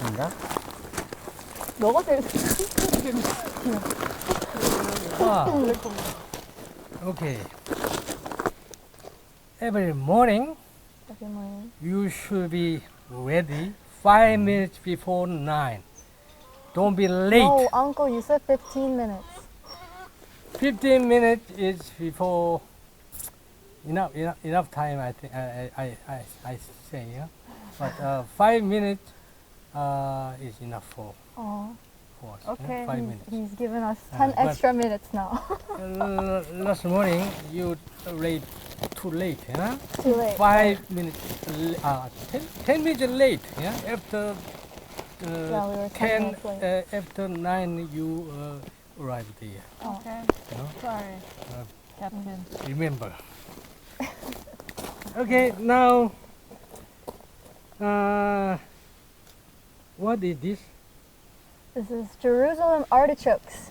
뭔가? 너가 제일 Okay. Every morning, Every morning. you should be ready 5 minutes before 9. Don't be late. No, uncle, you said 15 minutes. 15 minutes is before enough time. I think I say, yeah. But 5 minutes is enough for Oh, us. Okay. 5 minutes. he's given us 10 but- extra minutes now. Last morning you too late, yeah. Too late. 5 minutes, 10 minutes late, yeah. After Yeah, we were 10 10 minutes late. after 9 you arrived here. Okay. You know? Sorry, Uh, Captain. Remember. Okay, now what is this? This is Jerusalem artichokes.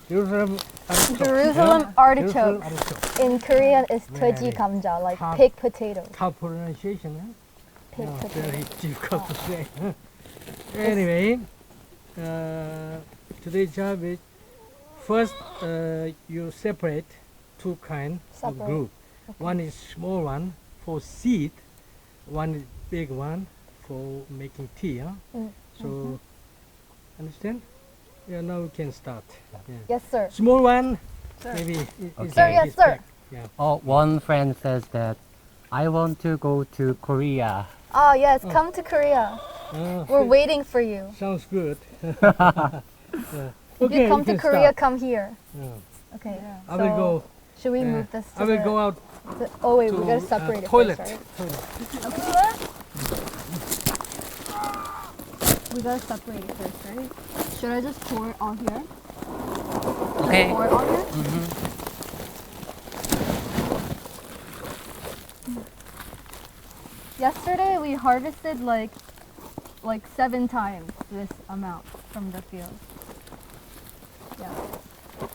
Jerusalem artichoke. Jerusalem Yeah? artichokes. Jerusalem artichoke. In Korean, it's Very 돼지 감자, like hard. pig potato. How pronunciation? Huh? Pig Yeah, potato. very difficult to say. Anyway, today's job is first you separate two kind of Separate. group. One is small one for seed, one is big one for making tea. Huh? Mm, So, understand? Yeah, now we can start. Yeah. Yes, sir. Small one, Sir. maybe. Okay. Sir, yes, sir. Yeah. Oh, one friend says that I want to go to Korea. Oh, yes, come to Korea. We're waiting for you. Sounds good. If you come to Korea, come here. Yeah. Okay. I will go. Should we Yeah. move this to I will the- go out Oh, wait, to we gotta separate it toilet. first, right? Toilet. We gotta separate it first, right? Should I just pour it all here? Okay. Pour it all here? Yesterday we harvested like 7 times this amount from the field. Yeah.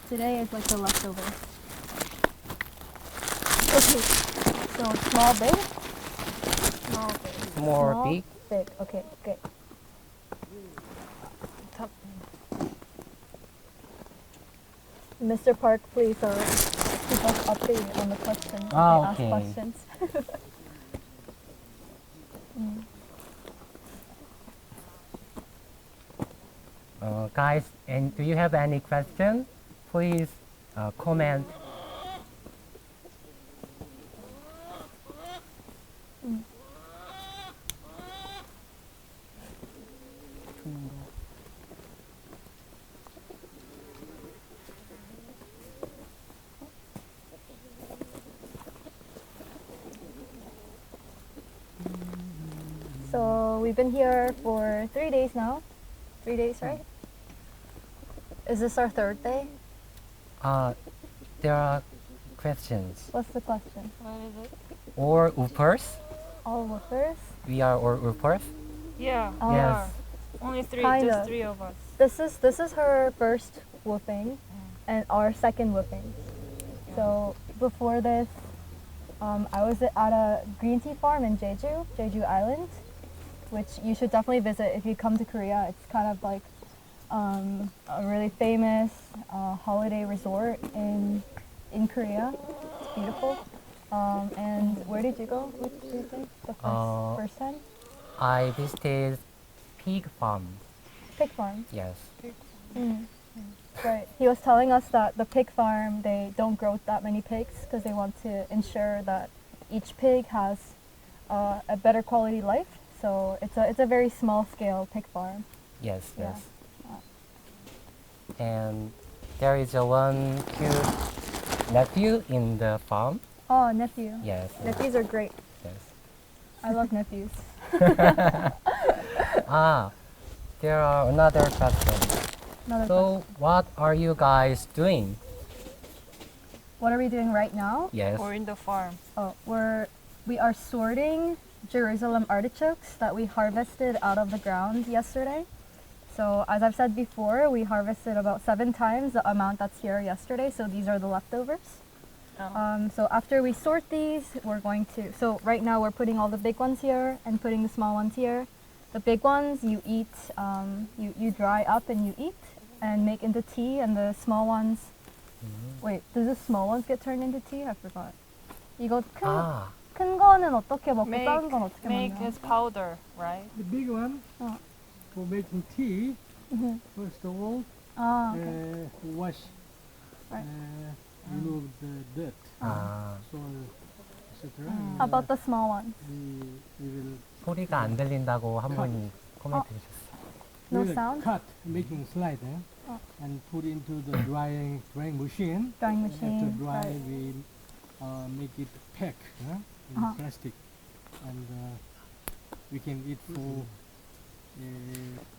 Today is like the leftovers. Okay. So small, big? Small, big. More Small, big. Big. Okay, good. Mr. Park, please keep us updated on the questions. if Ah, they okay. ask questions. Guys, and do you have any question? Please comment. So we've been here for 3 days now. 3 days, right? Is this our 3rd day? There are questions. What's the question? What is it? Or woofers? All woofers? We are all woofers? Yeah. Oh. we Yes. are. Only three. Kind Just of. 3 of us. This is her first woofing and our second woofing. So before this, I was at a green tea farm in Jeju Island, which you should definitely visit if you come to Korea. It's kind of like a really famous holiday resort in Korea. It's beautiful. And where did you go? Which do you think the first time? I visited pig farm. Pig farm. Yes. Right. He was telling us that the pig farm, they don't grow that many pigs because they want to ensure that each pig has a better quality life. So it's a very small scale pig farm. Yes. Yeah. Yes. And there is a one cute nephew in the farm. Oh, nephew. Yes. Nephews are great. Yes. I love nephews. There are another question. Another So, question. what are you guys doing? What are we doing right now? Yes. Or in the farm. Oh, we are sorting Jerusalem artichokes that we harvested out of the ground yesterday. So as I've said before, we harvested about 7 times the amount that's here yesterday. So these are the leftovers. Oh. So after we sort these, we're going to. So right now we're putting all the big ones here and putting the small ones here. The big ones you eat, you dry up and you eat and make into tea. And the small ones, wait, does the small ones get turned into tea? I forgot. 이거 아, 큰 거는 어떻게 먹고 작은 건 어떻게 make 먹나? as powder, right? The big one Oh. for making tea. Mhm. First of all, Ah, okay. wash, Right. remove the dirt, 아, soil, etc. How about the small ones? we will 소리가 안 들린다고 한 분이 코멘트 주셨어요. No we will sound? cut, making slide, Oh. and put into the drying machine. Drying After machine. dry, Right. we make it pack in Uh-huh. plastic, and we can eat for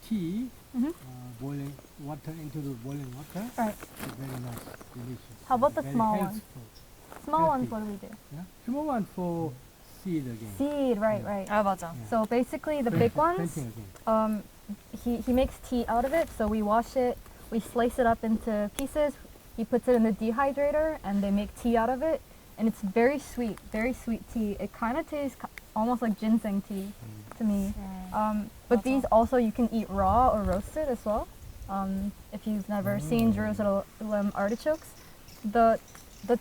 tea. Mhm. Boiling water into the boiling water. Right. It's very nice, delicious. How about the very small ones? healthful. Small ones, Healthy. what do we do? Yeah? Small one for seed again. Seed, right, Yeah. right. 아 맞아. Yeah. So basically the big ones, Planting again. he makes tea out of it. So we wash it, we slice it up into pieces. He puts it in the dehydrator and they make tea out of it. And it's very sweet tea. It kind of tastes almost like ginseng tea to me. But these also you can eat raw or roasted as well. If you've never seen Jerusalem artichokes, the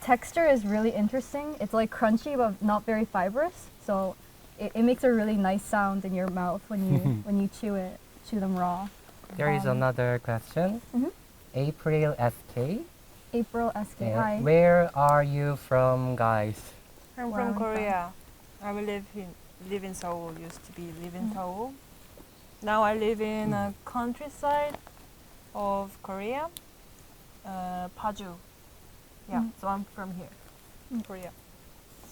texture is really interesting. It's like crunchy but not very fibrous. So it makes a really nice sound in your mouth when you when you chew them raw. There is another question. Mhm. April SK. April SK. Yeah. Hi. Where are you from, guys? I'm Where from I'm Korea. I live in Seoul. Used to be live in Seoul. Now I live in a countryside of Korea, Paju. Yeah, so I'm from here, Korea.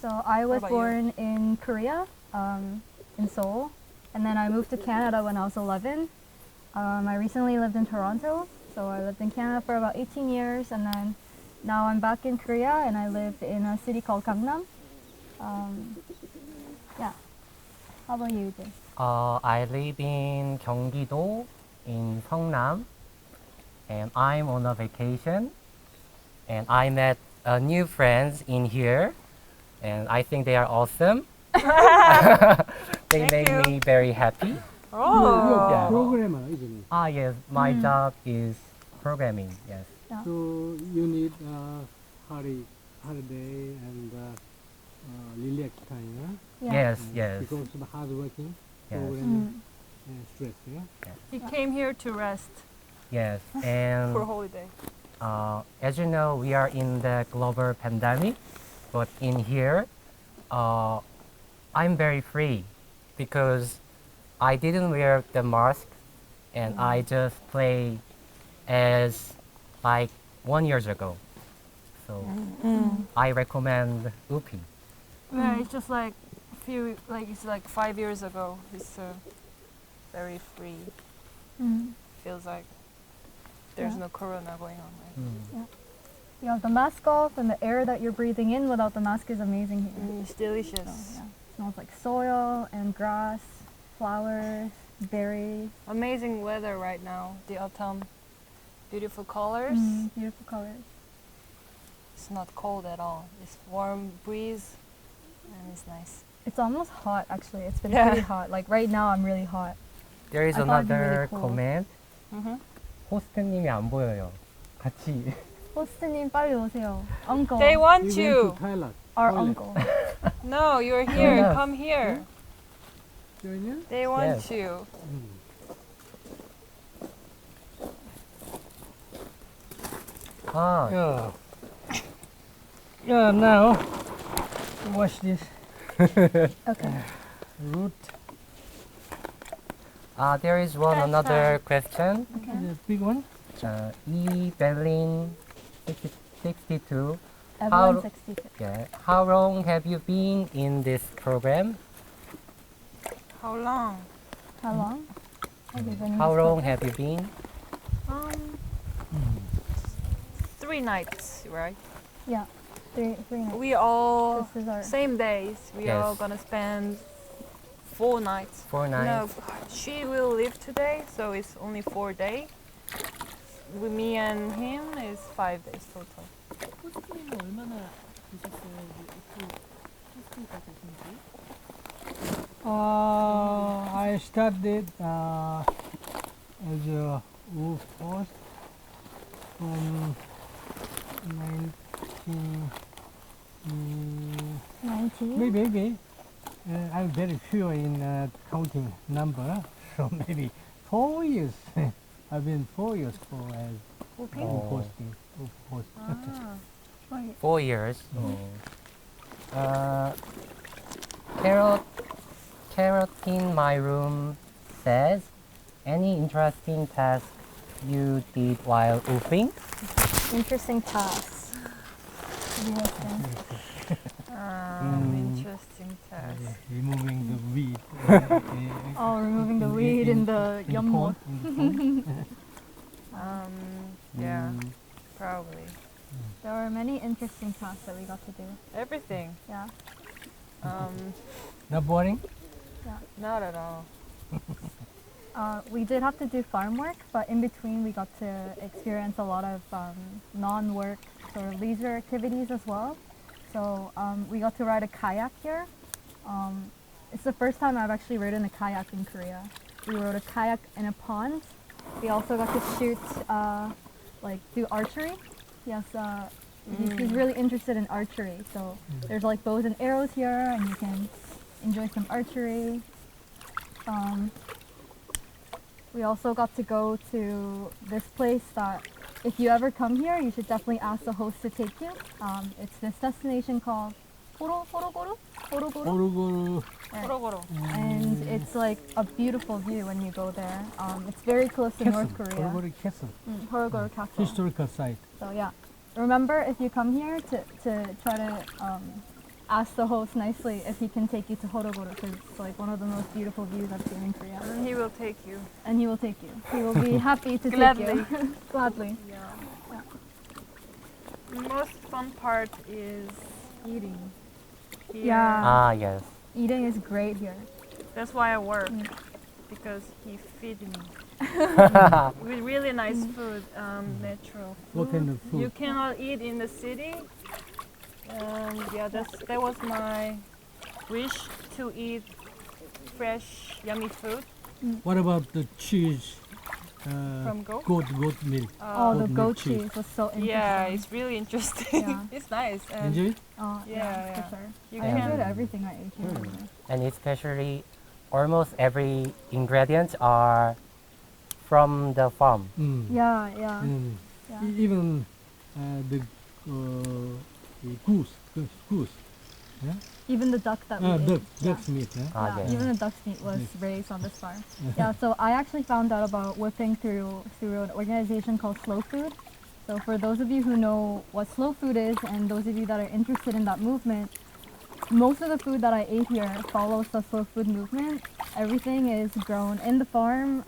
So I was about you? born in Korea, in Seoul, and then I moved to Canada when I was 11. I recently lived in Toronto, so I lived in Canada for about 18 years, and then now I'm back in Korea, and I live in a city called Gangnam. Yeah. How about you, Jay? I live in 경기도 in 성남, and I'm on a vacation, and I met new friends in here, and I think they are awesome. They Thank make you. me very happy. Oh, Yeah. Programmer, isn't it? Yes, my job is programming. Yes. So you need holiday and relax time, Yes. Yes. because of the hard working, Yes. programming, and stress, yeah? he came here to rest Yes. for And holiday. as you know, we are in the global pandemic, but in here, I'm very free because I didn't wear the mask and I just play as like 1 year ago. So I recommend Upi. Yeah, it's just like it's like 5 years ago. He's very free. Feels like there's Yeah. no corona going on. Right? You have the mask off, and the air that you're breathing in without the mask is amazing here. It's delicious. So, yeah. Smells like soil and grass, flowers, berries. Amazing weather right now. The autumn, beautiful colors. Beautiful colors. It's not cold at all. It's warm breeze, and it's nice. It's almost hot actually. It's been Yeah. pretty hot. Like right now I'm really hot. There is I thought it'd be another really cool. comment. Mm-hmm. 호스트님이 안 보여요. 같이. 호스트님 빨리 오세요. Uncle. They want We you. went to Thailand. Our toilet. uncle. No, you're here. Yes. Come here. Join you? They want Yes. you. 아, Yeah, now wash this Okay. root. there is one That's another question. The big one. E Berlin 62. Evelyn How- 62. Yeah. How long have you been in this program? How long? How long? Have you been in How this long program? have you been? 3 nights, right? Yeah. Three nights. We all This is our same days. We Yes. all gonna spend 4 nights. 4 nights. No, she will leave today, so it's only 4 days. With me and him is 5 days total. 호스팅은 얼마나 되셨어요? 우리 오프 호스팅까지 오신지? I started as a woof host from 19. maybe I'm very few in counting number, so maybe 4 years. I've been 4 years for as Whooping? hosting. Woof host. Ah. 4 years. Carrot in my room says, any interesting task you did while woofing? Interesting tasks. to be hosting. Interesting task. Removing the weed. Oh, removing the weed in the yummo. Yeah, probably. There were many interesting tasks that we got to do. Everything. Yeah. Not boring? Not at all. We did have to do farm work, but in between we got to experience a lot of non-work sort of leisure activities as well. So we got to ride a kayak here. It's the first time I've actually ridden a kayak in Korea. We rode a kayak in a pond. We also got to shoot, do archery. Yes, he's really interested in archery. So there's like bows and arrows here, and you can enjoy some archery. We also got to go to this place that if you ever come here, you should definitely ask the host to take you. It's this destination called Horogoru? Orugoru. 고로고로. And it's like a beautiful view when you go there. It's very close to North Korea. Orugoru Castle. Horogoru Castle. Historical site. So yeah, remember if you come here to try to ask the host nicely if he can take you to Horogoru, because it's like one of the most beautiful views I've seen in Korea. And he will take you. And he will take you. He will be happy to Gladly. take you. Gladly. Yeah. The most fun part is eating. Here. Yeah. Ah, yes. Eating is great here. That's why I work. Because he feed me. With really nice food, natural food. What kind of food? You cannot eat in the city. Yeah, that was my wish, to eat fresh, yummy food What about the cheese? from goat. Goat milk. Oh, the goat milk goat cheese. cheese was so interesting. Yeah, it's really interesting. Yeah. It's nice. And Enjoy it? Oh, Yeah, for sure. You I can- enjoyed everything I ate here. And especially almost every ingredient are from the farm. Yeah, yeah. Yeah. Even the goose. Yeah? Even the duck that we ate. Duck's meat. Yeah? Ah, Yeah, yes. even the duck's meat was Yes. raised on this farm. Yeah, so I actually found out about whipping through an organization called Slow Food. So for those of you who know what slow food is, and those of you that are interested in that movement, most of the food that I ate here follows the slow food movement. Everything is grown in the farm,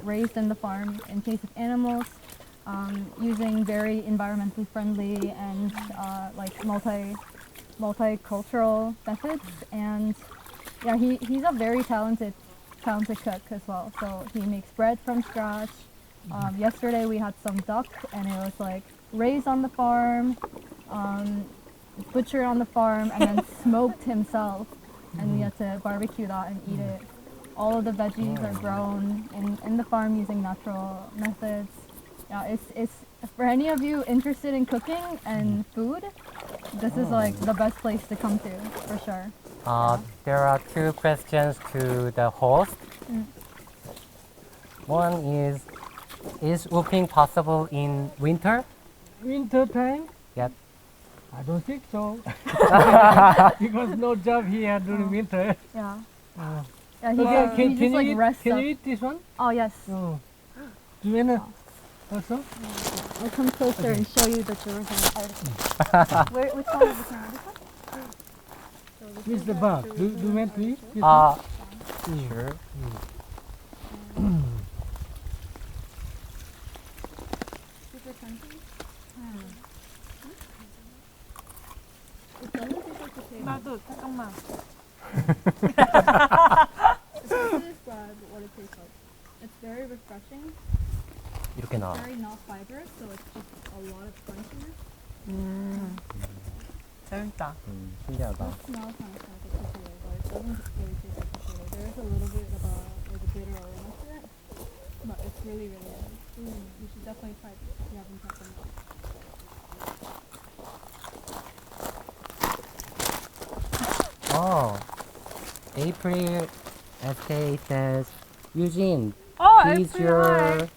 raised in the farm in case of animals, using very environmentally friendly and multicultural methods. And yeah, he's a very talented cook as well. So he makes bread from scratch. Yesterday we had some duck, and it was like raised on the farm, butchered on the farm, and then smoked himself. And we had to barbecue that and eat it. All of the veggies are grown in the farm using natural methods. Yeah, it's for any of you interested in cooking and food, this is like the best place to come to for sure. There are two questions to the host. One is woofing possible in winter? Winter time? Yep. I don't think so. Because no job here during winter. Yeah. Uh, Yeah, he just like rests can up. you eat this one? Oh yes. Oh. Do you wanna also? I'll come closer and show you the Jerusalem article. Which one is this one? This is the bug. Do you want to eat this Sure. 나도 잠깐만. tastes like. It's very refreshing, 이렇게 나와. very not fibrous, so it's just a lot of crunchiness. 재밌다. 신기하다. It smells kind of like a potato, but it doesn't really taste like potato. There is a little bit of a bitter aroma to it, but it's really, really good. You should definitely try this if you haven't tried them yet. Oh, April SK says, Eugene, Oh, please your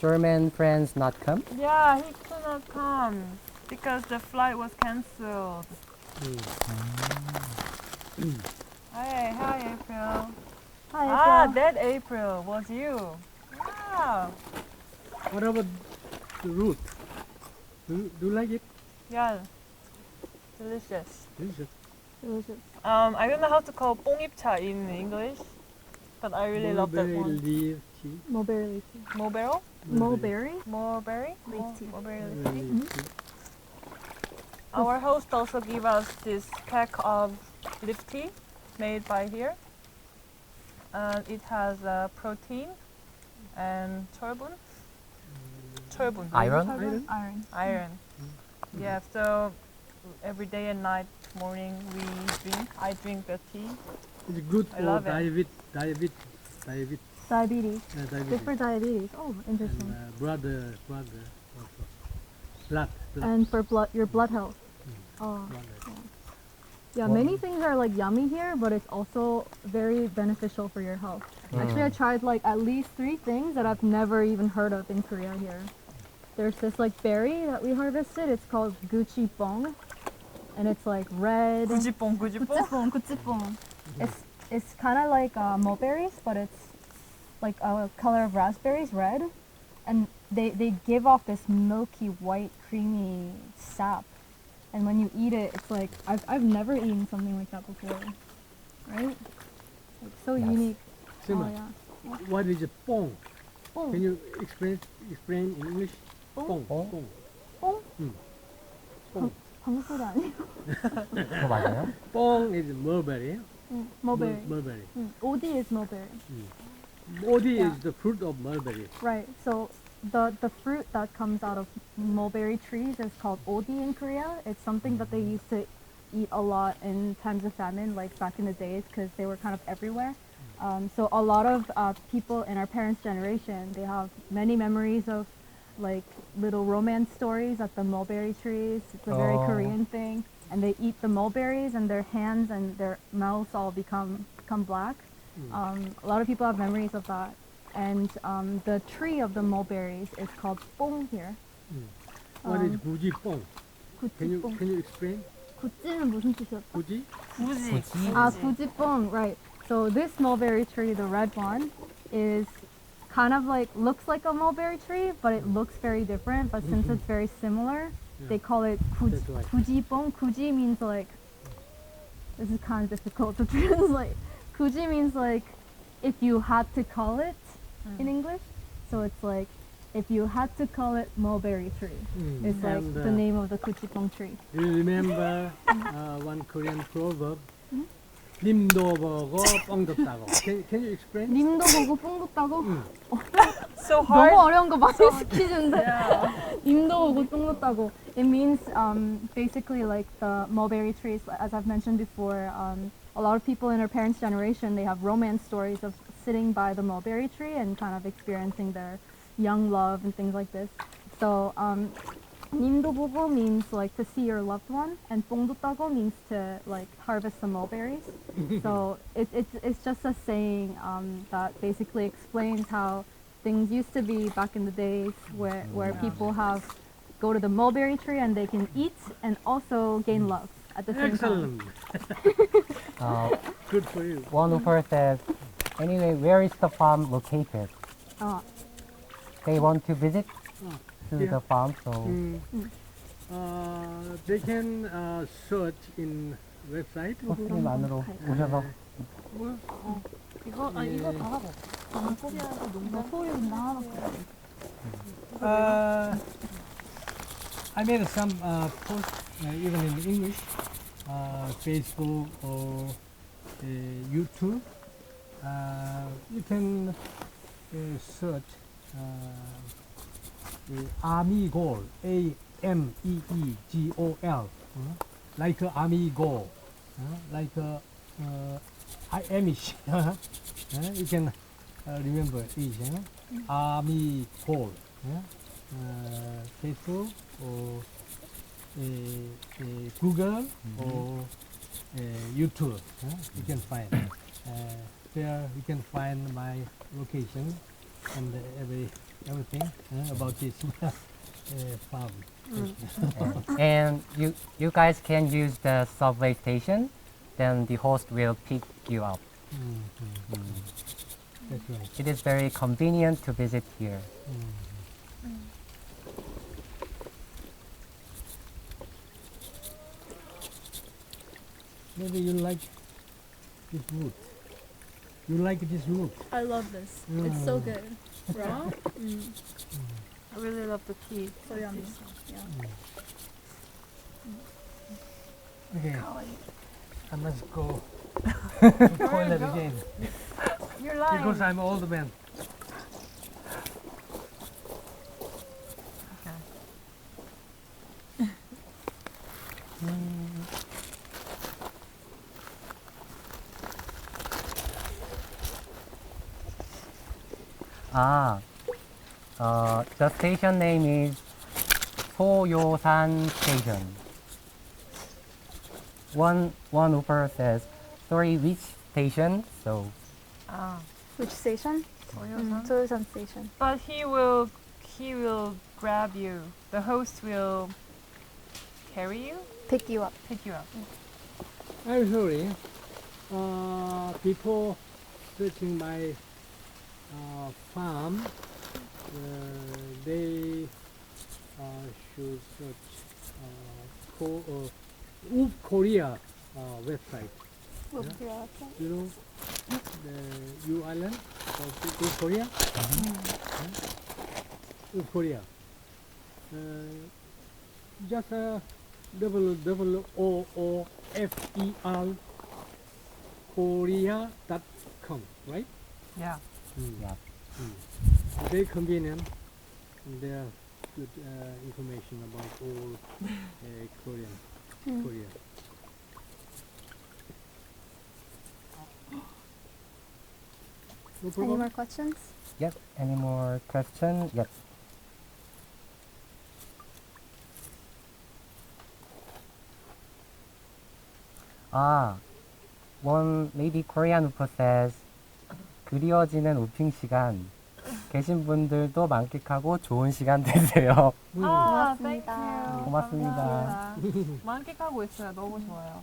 German friends not come? Yeah, he could not come because the flight was cancelled. Hi, April. Hi, Ah, April. that April was you. Wow. What about the root? Do you like it? Yeah. Delicious. Delicious. Delicious. I don't know how to call 뽕잎차 in English, but I really love that Mulberry one. leaf tea. Mulberry leaf tea. Mulberry? Mulberry? Mulberry? Leaf tea. Mulberry leaf Mulberry tea. leaf tea. Our host also gave us this pack of leaf tea made by here. It has protein and turbun. Iron? Iron. Iron. Yeah, so every day and night, morning I drink the tea. It's good I for love it. diabetes. Diabetes. Diabetes. Good for diabetes. Oh, And interesting. blood also. Blood. And for your blood health. Oh. Blood. Yeah, Well- many things are like yummy here, but it's also very beneficial for your health. Actually, I tried like at least 3 things that I've never even heard of in Korea here. There's this like berry that we harvested. It's called gucci-bong, and it's like red. 구지뽕. Gucci-bong. It's kind of like mulberries, but it's like a color of raspberries, red, and they give off this milky white, creamy sap. And when you eat it, it's like I've never eaten something like that before, right? Like so Yes. unique. Simon, Oh yeah. what is a pong? 뽕. Can you explain in English? 뽕? Pong. 뽕? Pong. 한국 소리 아니에요? 그거 맞아요? Pong is mulberry. mulberry. Mulberry. OD is mulberry. Odi Yeah. is the fruit of mulberry. Right. So the fruit that comes out of mulberry trees is called odi in Korea. It's something that they used to eat a lot in times of famine, like back in the days, because they were kind of everywhere. So a lot of people in our parents' generation, they have many memories of like little romance stories at the mulberry trees. It's a very Oh. Korean thing, and they eat the mulberries, and their hands and their mouths all become black. A lot of people have memories of that. And the tree of the mulberries is called pong here. What is guji pong? Can 구찌뽕. you explain? 구찌는 무슨 뜻이었죠? Guji? 구지. Ah, 구찌뽕, right. So this mulberry tree, the red one, is kind of like, looks like a mulberry tree, but it looks very different. But since it's very similar, they call it That's right. 구지뽕. 구지 means like, this is kind of difficult to translate. Guji means like if you had to call it in English. So it's like if you had to call it mulberry tree. It's like And, the name of the 구지뽕 tree. Do you remember one Korean proverb? 님도 보고 뻥도 따고. Can you explain? 님도 보고 뽕도 따고. So 너무 hard. 어려운 거 많이 시키는데. 님도 보고 똥도 따고. It means basically like the mulberry trees, as I've mentioned before. A lot of people in our parents' generation, they have romance stories of sitting by the mulberry tree and kind of experiencing their young love and things like this. So, 님도 보고 means like to see your loved one, and 뽕도 따고 means to like harvest some mulberries. So it's just a saying that basically explains how things used to be back in the days where people have go to the mulberry tree and they can eat and also gain love at the same time. Excellent. Good for you. One Uber says, anyway, where is the farm located? They want to visit to Yeah. the farm, so They can search in website. 호스님 안으로 오셔서 이거 이거 다 하고. 코리아에서 농장 소유 나 I made some posts even in English, Facebook or YouTube. You can search Amigol, Ameegol, like Amigo, like Amish. You can remember each. Amigol, Facebook or Google or YouTube. You can find. There you can find my location and everything about this farm. And you guys can use the subway station, then the host will pick you up. That's right. It is very convenient to visit here. Maybe you like this root. You like this root. I love this. It's so good. Raw? I really love the tea. So yummy. Yeah. Okay. I must go to toilet again You're lying. because I'm old man. The station name is 소요산 Station. One woofer says, sorry, which station? So, Ah, Which station? Soyosan Station. but he will grab you. The host will carry you, Pick you up. pick you up. I'm sorry. Before searching my farm, they should search wwoofkorea website. You know the U Island of Korea? Korea. Just wwoofkorea Korea.com, right? Yeah. yeah. Very convenient. And there are good information about all Korea. No Any problem? more questions? Yep. Any more questions? Yep. One maybe Korean woofer says, 그리워지는 우핑 시간. 계신 분들도 만끽하고 좋은 시간 되세요. Ah, thank 고맙습니다. you. 고맙습니다. 감사합니다. 만끽하고 있어요. 너무 좋아요.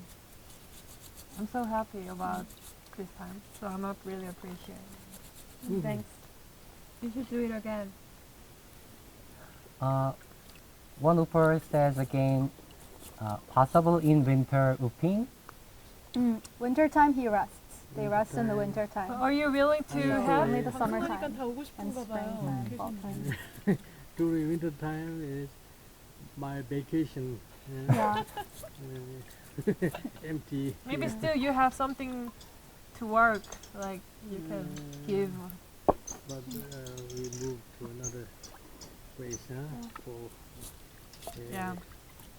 I'm so happy about this time. So I'm not really appreciating. Thanks. You should do it again. One woofer says again, possible in winter woofing. Wintertime he rests. They rest in the Wintertime. wintertime. Are you willing to Yeah. have Only it? the summertime 그러니까 다 오고 and 싶은가 봐요. springtime, fall time. During winter time is my vacation. Yeah. Empty. Maybe still you have something to work, like you can give. But we moved to another place for Yeah.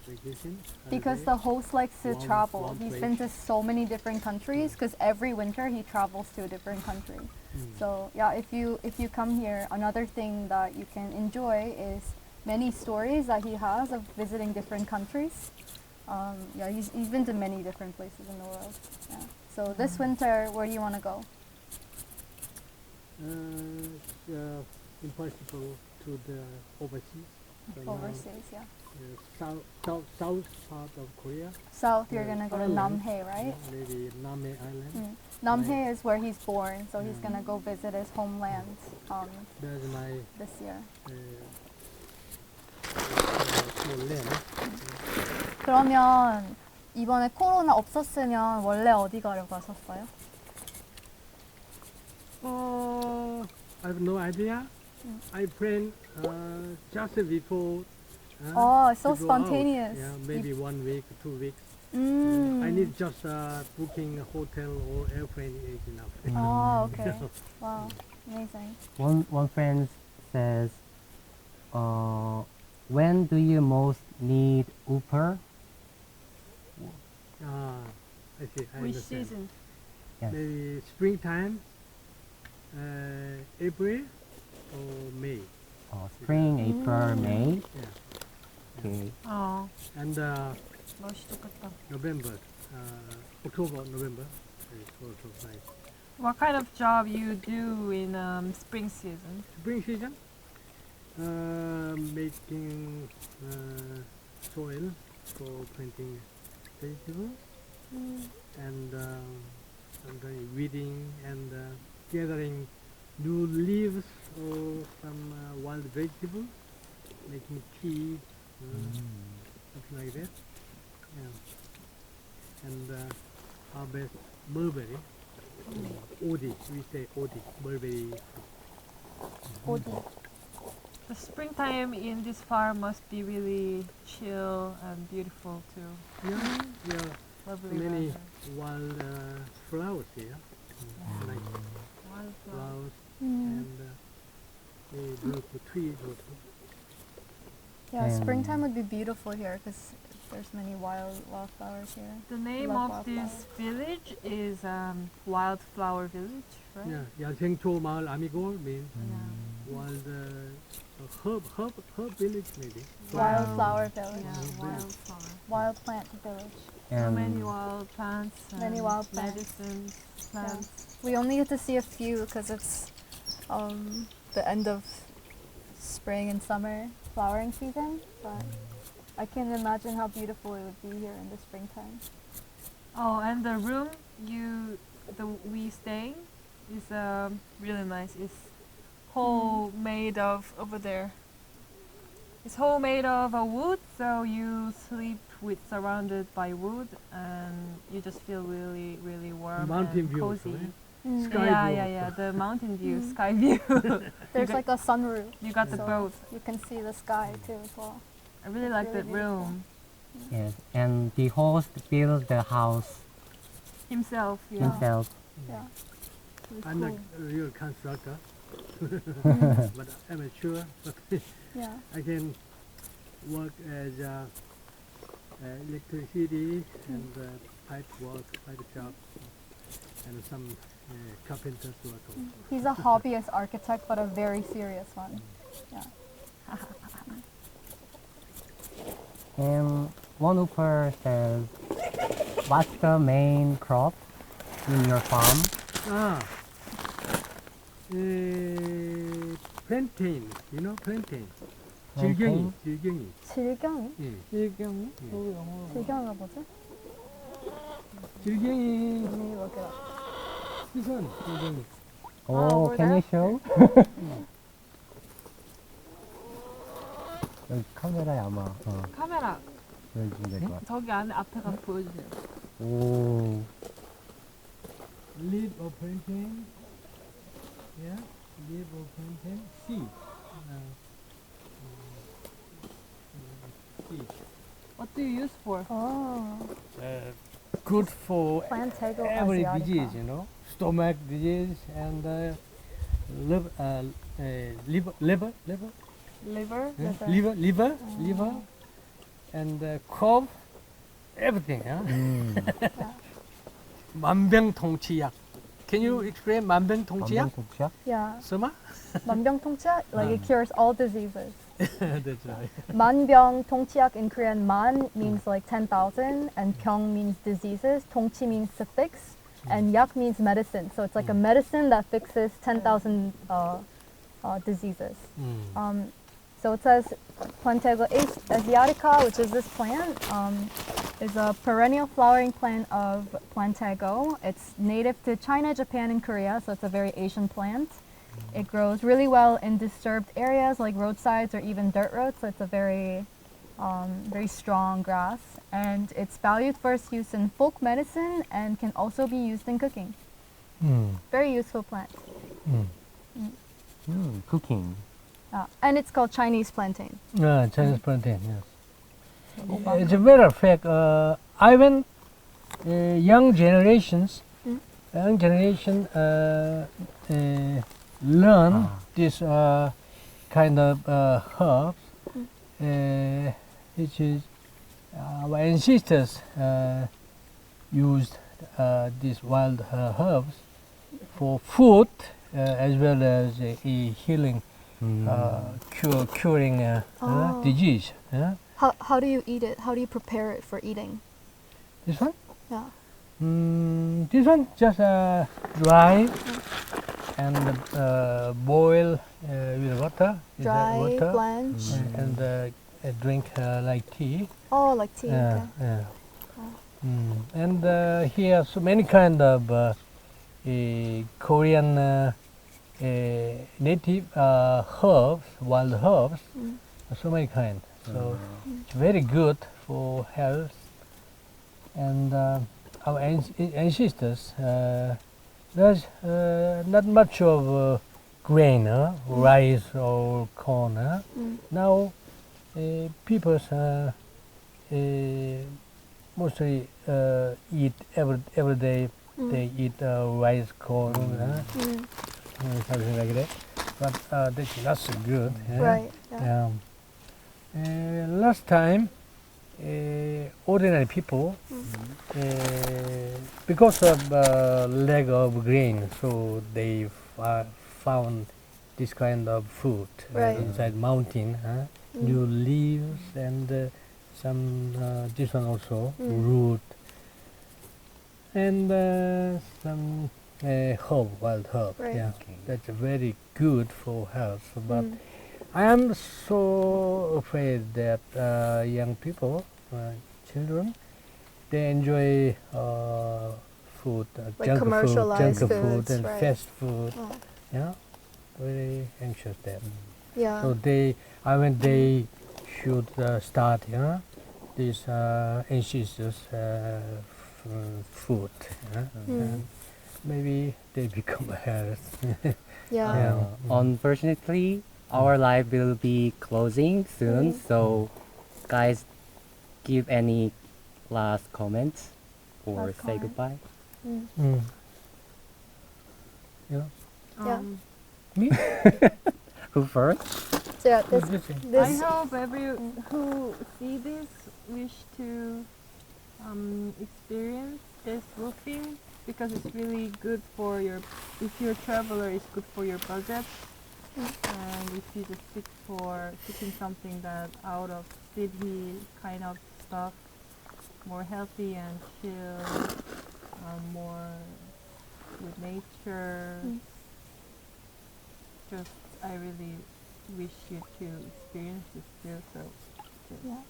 vacation. Because holiday. the host likes to One- travel. one He's place. been to so many different countries because every winter he travels to a different country. So yeah, if you come here, another thing that you can enjoy is many stories that he has of visiting different countries. Yeah, he's been to many different places in the world. Yeah. So this winter, where do you want to go? Impossible to the overseas. So now, Overseas, yeah. south part of Korea. South, you're gonna go to Island. Namhae, right? Maybe Namhae Island. Namhae is where he's born, so he's gonna go visit his homeland That's my this year. small land. 그러면 이번에 코로나 없었으면 원래 어디 가려고 하셨어요? I have no idea. I planned just before. Oh, so to go out. spontaneous. Yeah, maybe 1 week, 2 weeks. 음. I need just booking a hotel or airplane is enough. Oh, okay. Wow. Amazing. One friend says, when do you most need woofer? Ah, I see. I Which understand. season? Yes. Maybe springtime, April or May. Spring, April, May. Yeah. Okay. 어, And 맛이 똑같다. November, October, November is also nice. What kind of job you do in spring season? Spring season, making soil for planting vegetables, and sometimes weeding and gathering new leaves or some wild vegetables, making tea, something like that. Yeah. And harvest mulberry. Odi, we say odi, mulberry. Odi. The springtime in this farm must be really chill and beautiful too. Yeah, yeah. Lovely Many weather. wild flowers here. Like Wildflower. flowers Mm. and beautiful trees also. Yeah, And- springtime would be beautiful here because there's many wildflowers here. The name Love of this village is Wildflower Village, right? Yeah, 야생초 마을 아미골 means Yeah. wild herb village maybe. Wildflower village. Yeah, Mm. wildflower. Wild plant village. So many wild plants. Many and wild plants. medicines, plants. We only get to see a few because it's the end of spring and summer flowering season. But I can imagine how beautiful it would be here in the springtime. Oh, and the room we stay is really nice. It's whole made of over there. It's whole made of wood, so you sleep with surrounded by wood, and you just feel really, really warm Mountain and view also, cozy. eh? Sky yeah, view yeah, also. yeah. The mountain view, Mm. sky view. There's got- like a sunroof. You got the So boat. You can see the sky too as well. I really like really that beautiful. room. Yes, and the host built the house Himself, yeah. himself. Yeah. Really I'm not cool. a real constructor, Mm. but amateur. But Yeah. I can work as electricity and pipe work, pipe job, and some carpenter's work also. He's a hobbyist architect, but a very serious one. Yeah. And one woofer says, what's the main crop in your farm? Ah, plantain. You know plantain. 질경이, 질경이. 질경이? 예. 일경이? 예. 뭐 영어로. 질경이가 뭐지? 질경이 Let me look it up. 수선. 질경이. Oh, over can there? you show? 여기 카메라에 아마 카메라 보여주면 될 것 같아. 저기 안에 앞에 가서 보여주세요. 오, Leaf of plantain. Yeah. Leaf of plantain. Seed. Seed. What do you use for? Oh, Good for Plantago every asiatica. disease, you know, stomach disease and liver, Liver? liver, and cough, everything. Huh? 만병통치약. Can you explain 만병통치약? 만병통치약? Yeah. Suma? 만병통치약, like it cures all diseases. That's right. 만병통치약 in Korean, man means like 10,000 and 병 means diseases, 통치 means to fix, and 약 means medicine. So it's like a medicine that fixes 10,000 diseases. So it says Plantago asiatica, which is this plant, is a perennial flowering plant of Plantago. It's native to China, Japan, and Korea, so it's a very Asian plant. It grows really well in disturbed areas like roadsides or even dirt roads, so it's a very, very strong grass. And it's valued for its use in folk medicine and can also be used in cooking. Very useful plant. Cooking. And it's called Chinese plantain. Chinese plantain, yes. As a matter of fact, I went young generation learn this kind of herbs, which is our ancestors used these wild herbs for food as well as healing, curing disease. How do you eat it? How do you prepare it for eating? This one? Yeah. This one just dry and boil with water. Dry, water blanch. and drink like tea. Oh, like tea. Yeah, Okay. yeah. And here so many kind of Korean native herbs, wild herbs, so many kind. So it's very good for health. And our ancestors, there's not much of grain, rice or corn. Now people mostly eat every day. They eat rice, corn, something like that. But that's not so good. Right. Yeah. Last time, ordinary people, because of lack of grain, so they found this kind of food Right. inside mountain, new leaves and some this one also root and some herb, wild herb. Right. Yeah, that's very good for health. But I am so afraid that young people, children, they enjoy food, Like junk commercialized food foods, and right. fast food. Oh. Yeah, very anxious that. Yeah. So they should start, these ancestors food. And maybe they become health. Yeah. Yeah. Unfortunately, our live will be closing soon, so guys, give any last comments or Last say comment. goodbye. Mm. Yeah. Yeah. Me? Who first? So yeah, What do you think? I this hope every who see this wish to experience this woofing, because it's really good for your, if you're a traveler, it's good for your budget. And if you just seeking something that out of city kind of stuff, more healthy and chill, more with nature. Just I really wish you to experience this too. So just Yeah.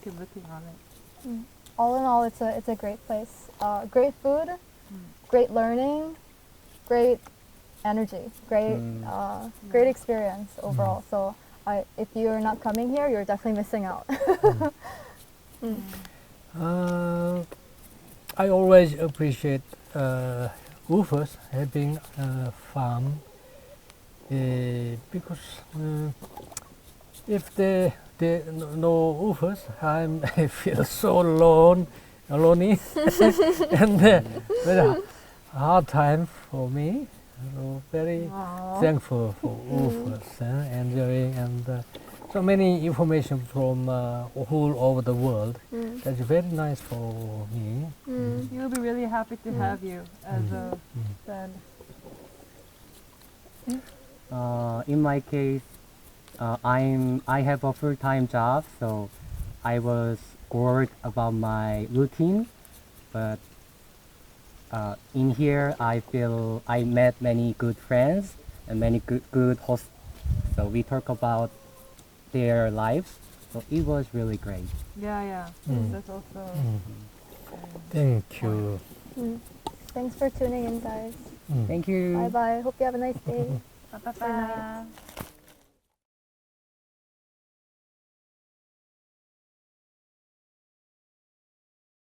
keep looking on it. all in all, it's a great place. Great food, great learning, great energy, great experience overall. So if you're not coming here, you're definitely missing out. I always appreciate woofers having a farm because if there no woofers, I feel so lonely and very hard time for me. So very thankful for woofers, enjoying and so many information from all over the world. That's very nice for me. You'll be really happy to have you as a friend. In my case, I have a full-time job, so I was bored about my routine. But in here, I feel I met many good friends and many good hosts. So we talk about their lives. So it was really great. Yeah. That's also. Thank you. Thanks for tuning in, guys. Thank you. Bye bye. Hope you have a nice day. Bye.